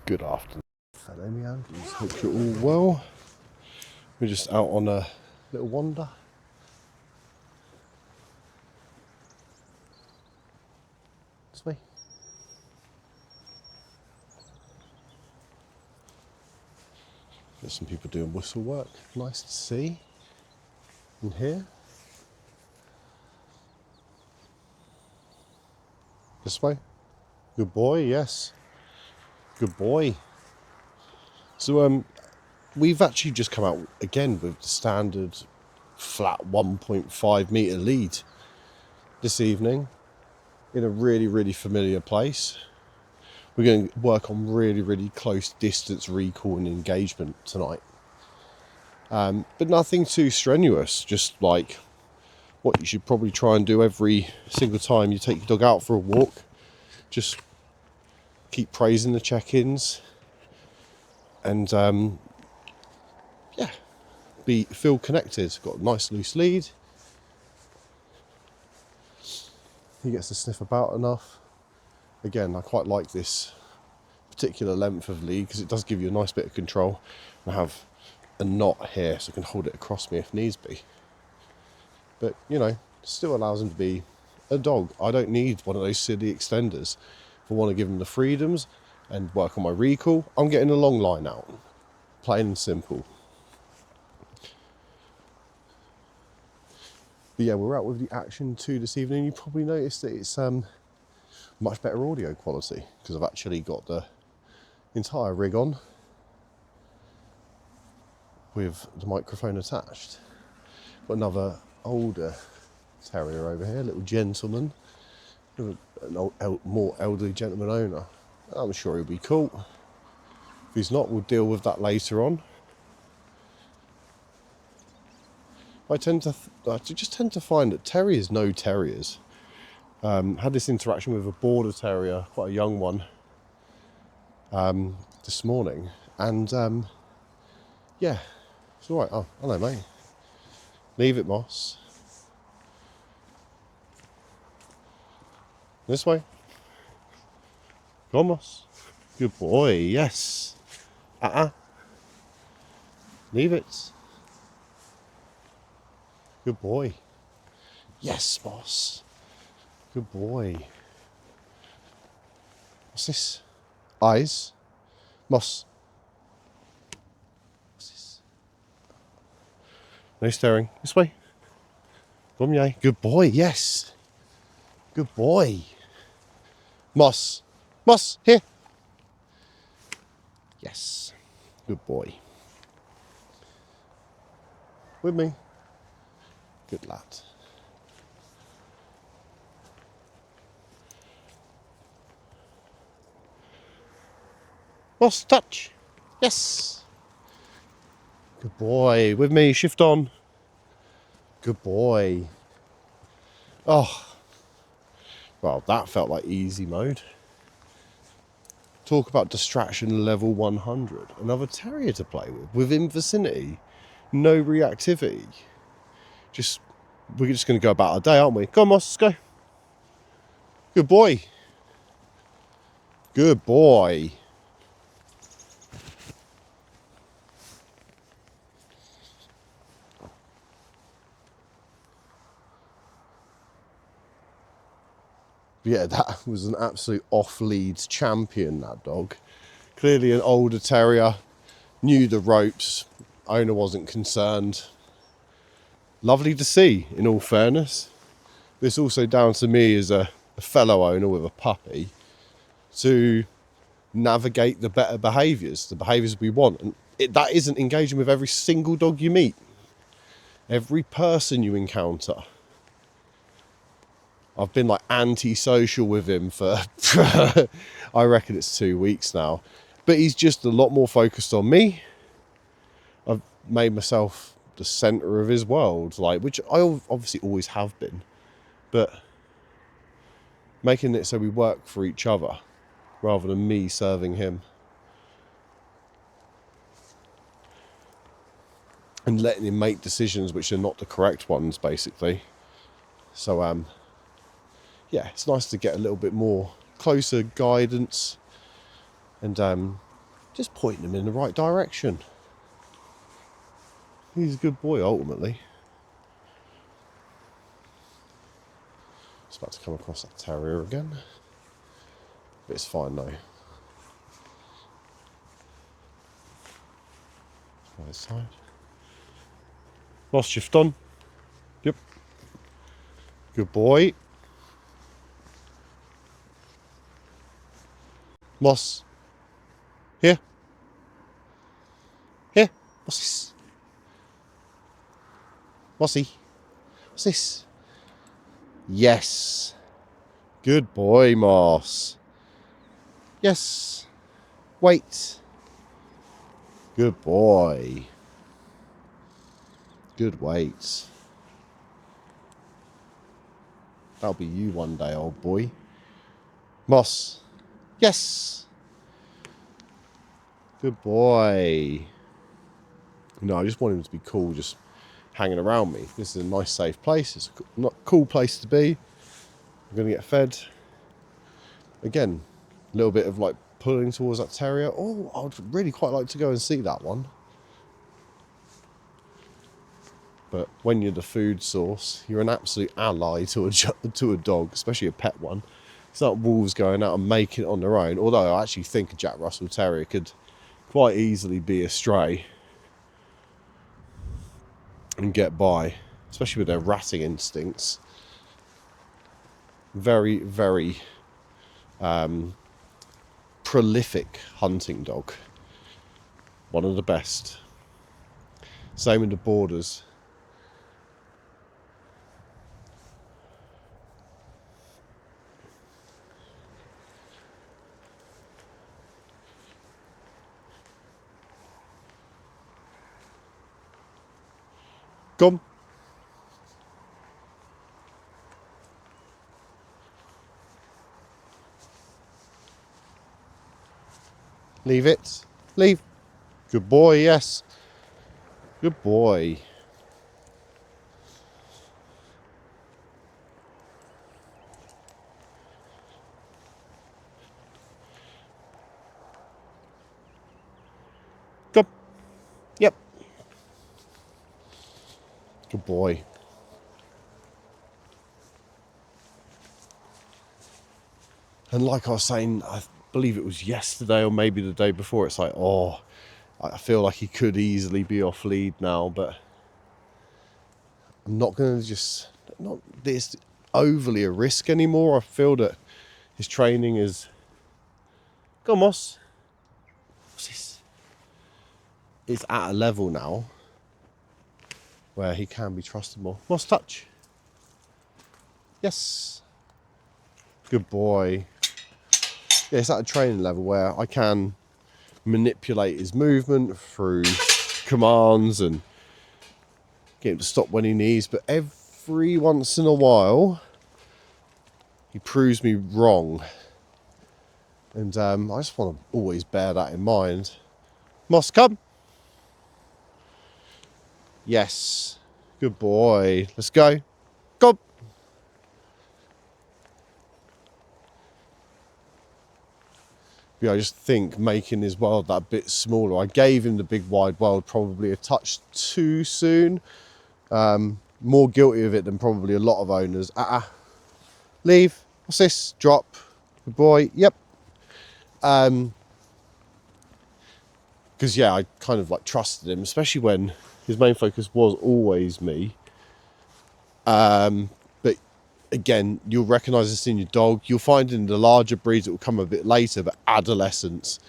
Good afternoon, fellow meanders. Hope you're all well. We're just out on a little wander. This way. There's some people doing whistle work. Nice to see and hear. This way. Good boy, yes. Good boy. So we've actually just come out again with the standard flat 1.5 metre lead this evening in a really familiar place. We're going to work on really close distance recall and engagement tonight. But nothing too strenuous, just like what you should probably try and do every single time you take your dog out for a walk. Just keep praising the check-ins and feel connected. Got a nice loose lead. He gets to sniff about enough. Again, I quite like this particular length of lead because it does give you a nice bit of control. I have a knot here so I can hold it across me if needs be. But, you know, still allows him to be a dog. I don't need one of those silly extenders. If I want to give him the freedoms and work on my recall, I'm getting a long line out. Plain and simple. But yeah, we're out with the Action 2 this evening. You probably noticed that it's much better audio quality because I've actually got the entire rig on with the microphone attached. Got another older terrier over here, little gentleman, an more elderly gentleman owner. I'm sure he'll be cool. If he's not, we'll deal with that later on. I just tend to find that terriers know terriers. Had this interaction with a border terrier, quite a young one, this morning, and yeah, it's all right. Oh, hello, mate. Leave it, Moss. This way. Go on, Moss. Good boy. Yes. Leave it. Good boy. Yes, Moss. Good boy. What's this? Eyes. Moss. What's this? No staring. This way. Come yay. Good boy. Yes. Good boy. Moss. Moss. Here. Yes. Good boy. With me. Good lad. Moss, touch. Yes. Good boy. With me. Shift on. Good boy. Oh. Well, that felt like easy mode. Talk about distraction level 100. Another terrier to play with. Within vicinity. No reactivity. We're just going to go about our day, aren't we? Come on, Moss, let's go. Good boy. Good boy. Yeah, that was an absolute off-lead champion, that dog. Clearly an older terrier, knew the ropes, owner wasn't concerned. Lovely to see, in all fairness. It's also down to me as a fellow owner with a puppy to navigate the better behaviours, the behaviours we want. And that isn't engaging with every single dog you meet, every person you encounter. I've been like anti-social with him for, I reckon it's 2 weeks now. But he's just a lot more focused on me. I've made myself the centre of his world, which I obviously always have been. But making it so we work for each other rather than me serving him. And letting him make decisions which are not the correct ones, basically. So, yeah, it's nice to get a little bit more closer guidance and Just pointing him in the right direction. He's a good boy, ultimately. Just about to come across that terrier again. But it's fine though. Right side. Moss, shift on. Yep. Good boy. Moss. Here. Here. What's this? Mossy. What's this? Yes. Good boy, Moss. Yes. Wait. Good boy. Good weight. That'll be you one day, old boy. Moss. Yes. Good boy. No, I just want him to be cool, just hanging around me. This is a nice, safe place. It's a cool place to be. I'm going to get fed. Again, a little bit of like pulling towards that terrier. Oh, I'd really quite like to go and see that one. But when you're the food source, you're an absolute ally to a dog, especially a pet one. It's not wolves going out and making it on their own. Although I actually think a Jack Russell Terrier could quite easily be a stray and get by, especially with their ratting instincts. Very, very prolific hunting dog. One of the best. Same with the borders. Come. Leave it. Leave. Good boy, yes. Good boy. Come. Yep. Good boy. And like I was saying, I believe it was yesterday or maybe the day before, it's like, oh, I feel like he could easily be off lead now, but I'm not going to just, not this overly a risk anymore. I feel that his training is, go on, Moss. What's this? It's at a level now where he can be trusted more. Moss, touch. Yes. Good boy. Yeah, it's at a training level where I can manipulate his movement through commands and get him to stop when he needs, but every once in a while he proves me wrong, and I just want to always bear that in mind. Moss, come. Yes, good boy. Let's go. Go. Yeah, I just think making his world that bit smaller. I gave him the big wide world probably a touch too soon. More guilty of it than probably a lot of owners. Leave. What's this? Drop. Good boy. Yep. Because yeah, I kind of like trusted him, especially when his main focus was always me. But again, you'll recognise this in your dog. You'll find in the larger breeds it will come a bit later, but adolescence,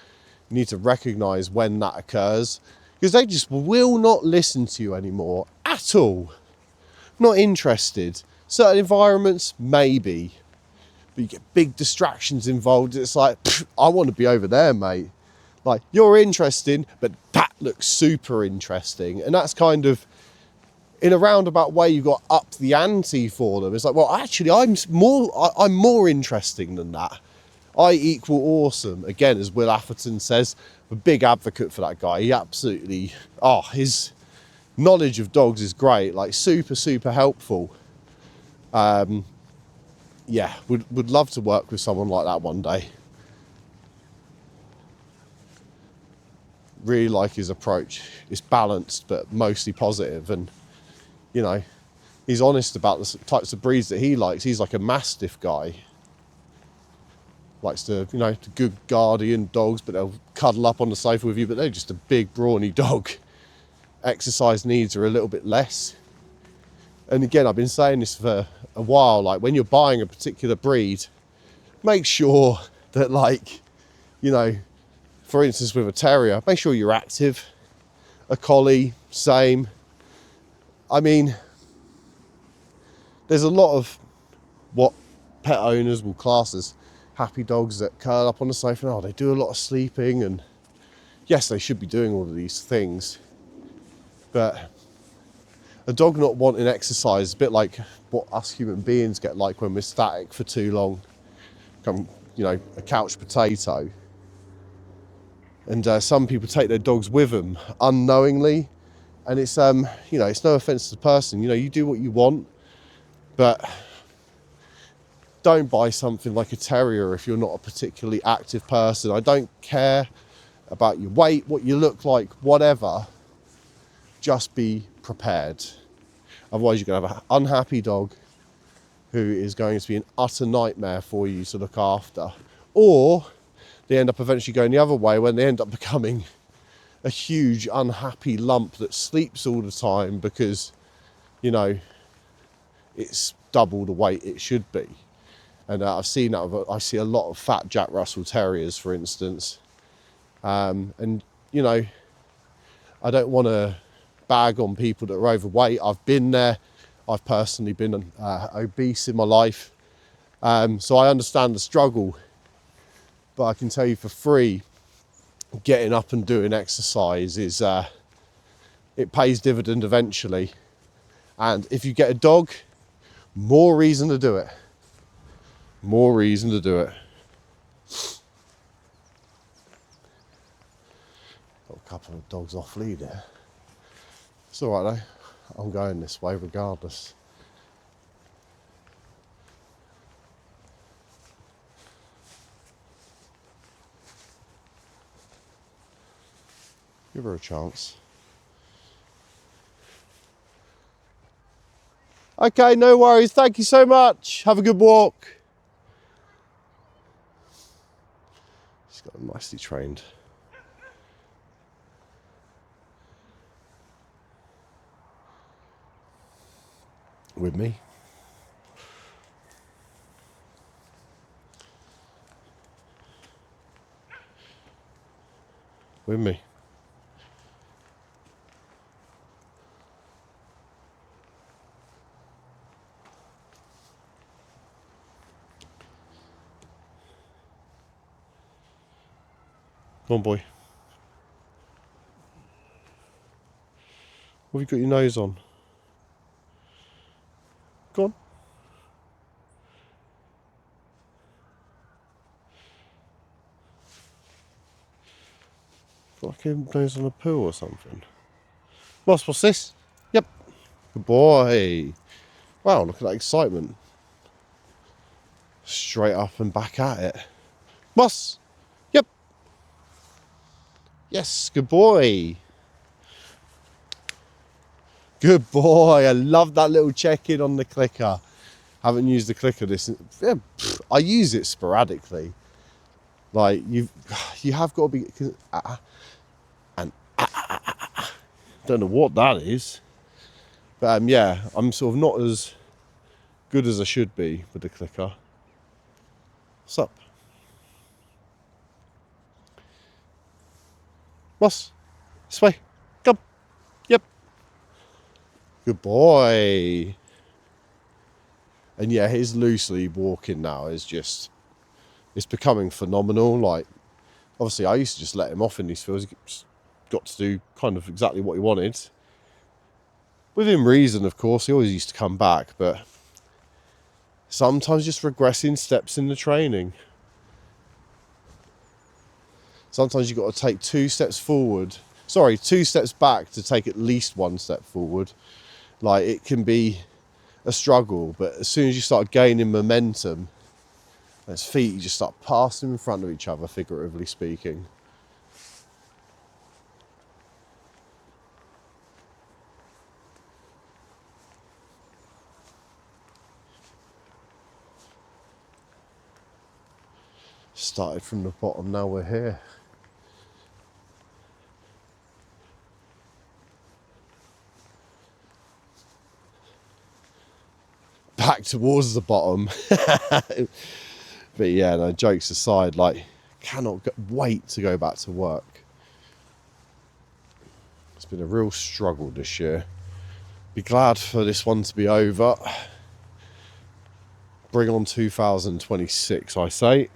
you need to recognise when that occurs, because they just will not listen to you anymore at all. Not interested. Certain environments, maybe, but you get big distractions involved. It's like, I want to be over there, mate. Like, you're interesting, but that looks super interesting. And that's kind of, in a roundabout way, you've got up the ante for them. It's like, well, actually, I'm more interesting than that. I equal awesome. Again, as Will Atherton says, a big advocate for that guy. He absolutely, his knowledge of dogs is great. Like, super, super helpful. Yeah, would love to work with someone like that one day. really like his approach. It's balanced, but mostly positive. And, you know, he's honest about the types of breeds that he likes. He's like a Mastiff guy. Likes to, you know, the good guardian dogs, but they'll cuddle up on the sofa with you, but they're just a big, brawny dog. Exercise needs are a little bit less. And again, I've been saying this for a while, like when you're buying a particular breed, make sure that, like, you know, for instance, with a terrier, make sure you're active. A collie, same. I mean, there's a lot of what pet owners will class as happy dogs that curl up on the sofa and, oh, they do a lot of sleeping, and yes, they should be doing all of these things, but a dog not wanting exercise is a bit like what us human beings get like when we're static for too long, become, you know, a couch potato. And some people take their dogs with them unknowingly, and it's you know, it's no offense to the person, you know, you do what you want, but don't buy something like a terrier if you're not a particularly active person. I don't care about your weight, what you look like, whatever. Just be prepared. Otherwise, you're going to have an unhappy dog who is going to be an utter nightmare for you to look after. Or they end up eventually going the other way when they end up becoming a huge unhappy lump that sleeps all the time because, you know, it's double the weight it should be. And I've seen that. I see a lot of fat Jack Russell Terriers, for instance. And, you know, I don't want to bag on people that are overweight. I've been there. I've personally been obese in my life. So I understand the struggle. But I can tell you for free, getting up and doing exercise is, it pays dividend eventually. And if you get a dog, more reason to do it. More reason to do it. Got a couple of dogs off lead here. It's all right though. I'm going this way regardless. Give her a chance. Okay, no worries. Thank you so much. Have a good walk. She's got them nicely trained. With me. With me. Come on, boy. What have you got your nose on? Go on. Got like a nose on a poo or something. What's this? Yep. Good boy. Wow, look at that excitement. Straight up and back at it. Moss. Yep. Yes, good boy. Good boy. I love that little check-in on the clicker. Haven't used the clicker this. Yeah, I use it sporadically. Like you have got to be. And don't know what that is, but yeah, I'm sort of not as good as I should be with the clicker. What's up? Moss, this way. Come. Yep. Good boy. And yeah, his loosely walking now is just, it's becoming phenomenal. Like, obviously I used to just let him off in these fields. He got to do kind of exactly what he wanted. Within reason, of course. He always used to come back, but sometimes just regressing steps in the training. Sometimes you've got to take 2 steps back to take at least 1 step forward. Like, it can be a struggle, but as soon as you start gaining momentum, his feet, you just start passing in front of each other, figuratively speaking. Started from the bottom, now we're here. Back towards the bottom. But yeah, no, jokes aside, like, cannot wait to go back to work. It's been a real struggle this year. Be glad for this one to be over. Bring on 2026, I say.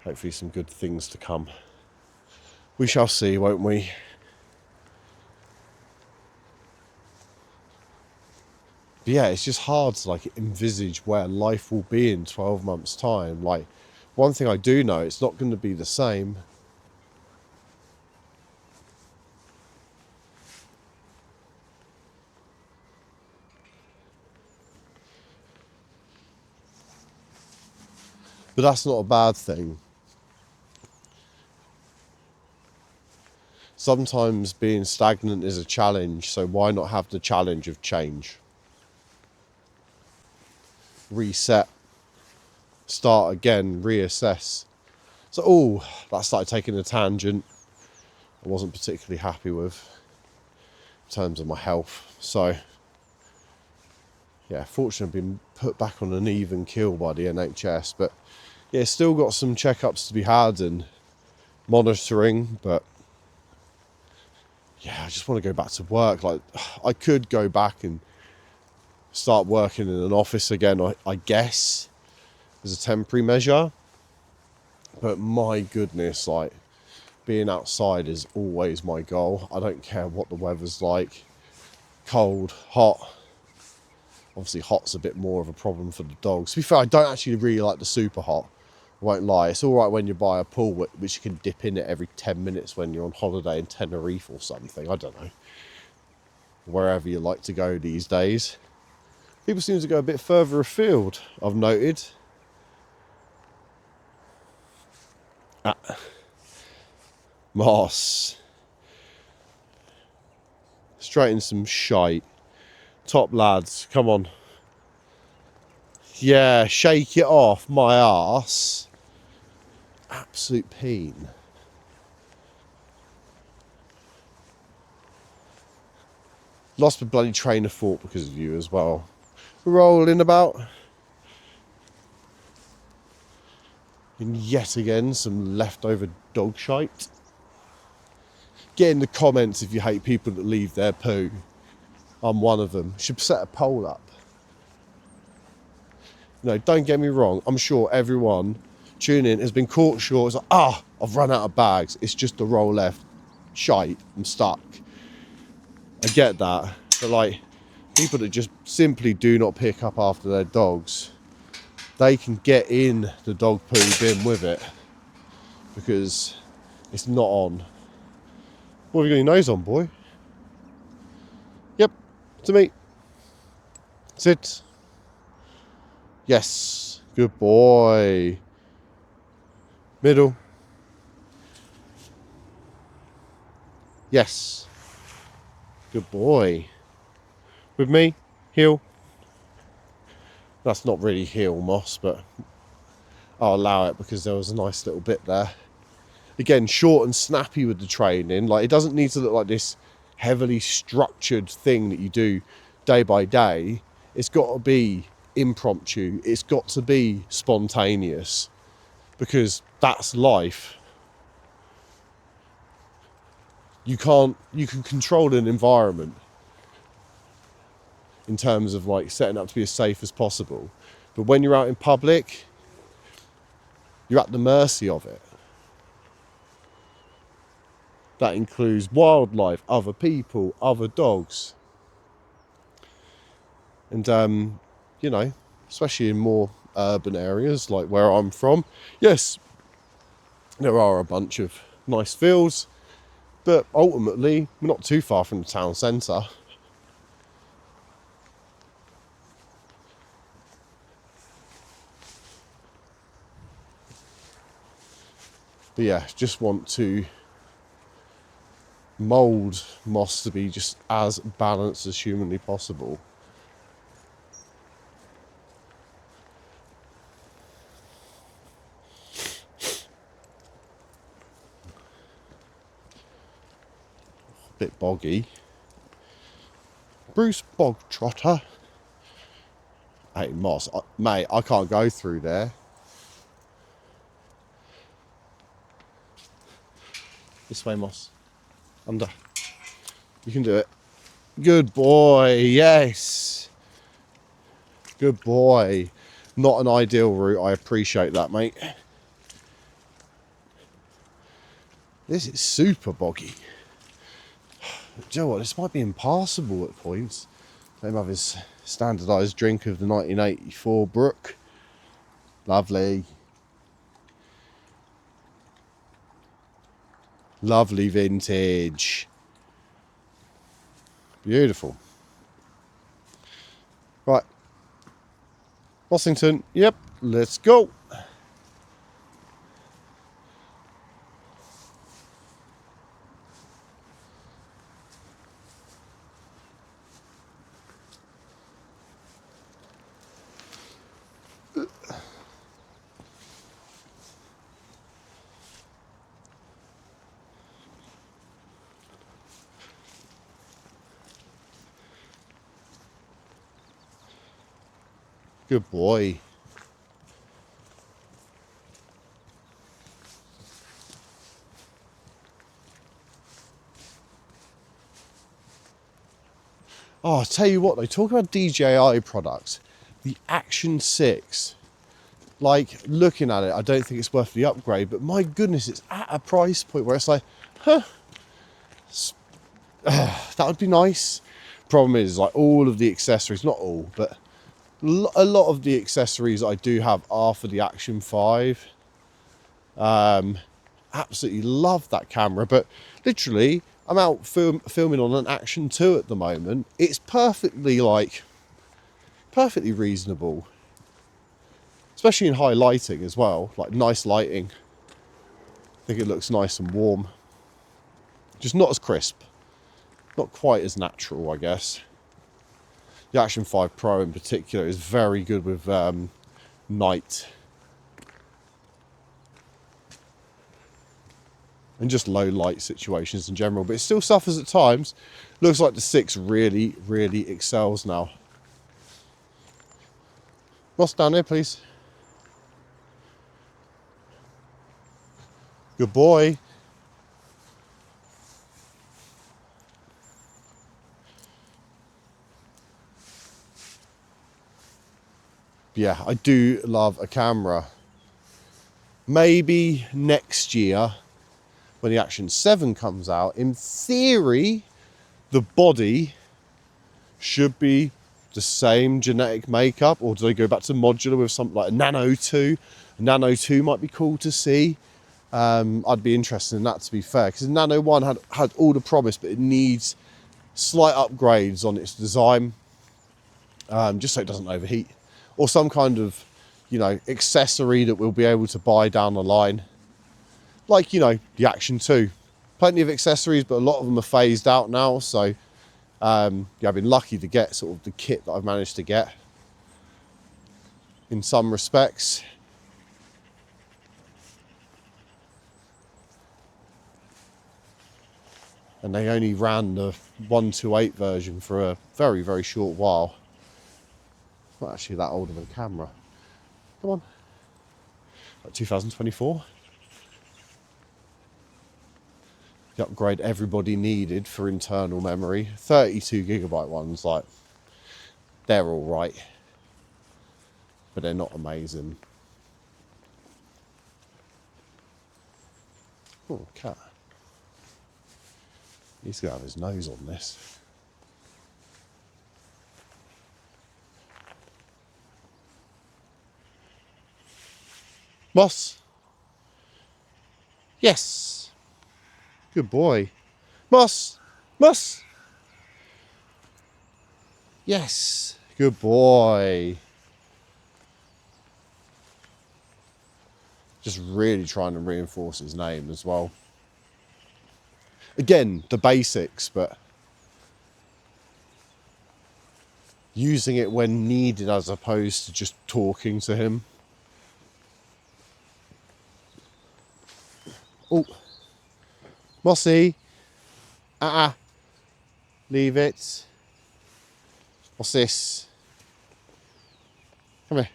Hopefully some good things to come. We shall see, won't we? But yeah, it's just hard to like envisage where life will be in 12 months' time. Like, one thing I do know, it's not going to be the same. But that's not a bad thing. Sometimes being stagnant is a challenge, so why not have the challenge of change? Reset, start again, reassess. So, that started taking a tangent I wasn't particularly happy with in terms of my health. So, yeah, fortunately I've been put back on an even keel by the NHS, but yeah, still got some checkups to be had and monitoring, but yeah, I just want to go back to work. Like, I could go back and start working in an office again, I guess, as a temporary measure. But my goodness, like, being outside is always my goal. I don't care what the weather's like. Cold, hot. Obviously, hot's a bit more of a problem for the dogs. To be fair, I don't actually really like the super hot. I won't lie. It's all right when you buy a pool which you can dip in it every 10 minutes when you're on holiday in Tenerife or something. I don't know. Wherever you like to go these days. People seem to go a bit further afield, I've noted. Moss. Straight in some shite. Top lads, come on. Yeah, shake it off, my arse. Absolute peen. Lost my bloody train of thought because of you as well. Rolling about. And yet again, some leftover dog shite. Get in the comments if you hate people that leave their poo. I'm one of them. Should set a poll up. No, don't get me wrong. I'm sure everyone tuning in has been caught short. It's like, I've run out of bags. It's just a roll left. Shite. I'm stuck. I get that. But like, people that just simply do not pick up after their dogs, they can get in the dog poo bin with it because it's not on. What have you got your nose on, boy? Yep, to me. Sit. Yes, good boy. Middle. Yes. Good boy. With me, heel. That's not really heel, Moss, but I'll allow it because there was a nice little bit there. Again, short and snappy with the training. Like, it doesn't need to look like this heavily structured thing that you do day by day. It's got to be impromptu. It's got to be spontaneous because that's life. You can control an environment in terms of like setting up to be as safe as possible. But when you're out in public, you're at the mercy of it. That includes wildlife, other people, other dogs. And, you know, especially in more urban areas like where I'm from, yes, there are a bunch of nice fields, but ultimately, we're not too far from the town centre. But yeah, just want to mould Moss to be just as balanced as humanly possible. Bit boggy. Bruce Bogtrotter. Hey, Moss. Mate, I can't go through there. This way, Moss. Under. You can do it. Good boy. Yes. Good boy. Not an ideal route. I appreciate that, mate. This is super boggy. Do you know what? This might be impassable at points. Let him have his standardised drink of the 1984 Brook. Lovely. Lovely vintage. Beautiful. Right. Bossington. Yep. Let's go. Good boy. Oh, I'll tell you what, though, talk about DJI products. The Action 6, like, looking at it, I don't think it's worth the upgrade, but my goodness, it's at a price point where it's like, huh, that would be nice. Problem is, like, all of the accessories, not all, but a lot of the accessories I do have are for the Action 5. Absolutely love that camera, but literally I'm out filming on an Action 2 at the moment. It's perfectly reasonable, especially in high lighting as well, like nice lighting. I think it looks nice and warm, just not as crisp, not quite as natural, I guess. The Action 5 Pro in particular is very good with night and just low light situations in general, but it still suffers at times. Looks like the 6 really, really excels now. Ross, down here, please. Good boy. Yeah, I do love a camera. Maybe next year, when the Action 7 comes out, in theory, the body should be the same genetic makeup, or do they go back to modular with something like a Nano 2? A Nano 2 might be cool to see. I'd be interested in that, to be fair, because Nano 1 had all the promise, but it needs slight upgrades on its design, just so it doesn't overheat, or some kind of, accessory that we'll be able to buy down the line, like, the Action 2. Plenty of accessories, but a lot of them are phased out now, so I've been lucky to get sort of the kit that I've managed to get in some respects. And they only ran the 128 version for a very, very short while. It's not actually that old of a camera. Come on. Like 2024. The upgrade everybody needed for internal memory. 32GB ones, like, they're all right, but they're not amazing. Oh, cat. He's going to have his nose on this. Moss. Yes. Good boy. Moss. Moss. Yes. Good boy. Just really trying to reinforce his name as well. Again, the basics, but using it when needed as opposed to just talking to him. Oh, Mossy. Leave it. What's this? Come here.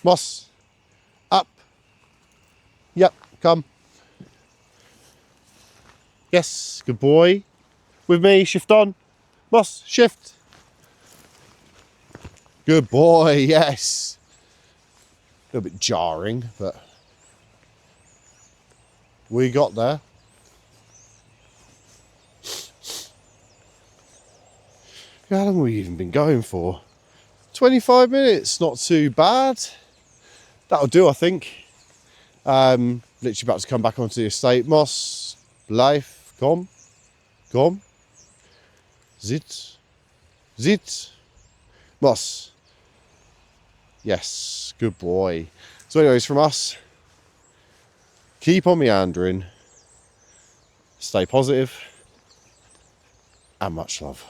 Moss. Up. Yep, come. Yes, good boy. With me, shift on. Moss, shift. Good boy, yes. A little bit jarring, but we got there. How long have we even been going for? 25 minutes, not too bad. That'll do, I think. Literally about to come back onto the estate. Moss, life, come. Zit. Moss. Yes, good boy. So anyways, from us, keep on meandering, stay positive, and much love.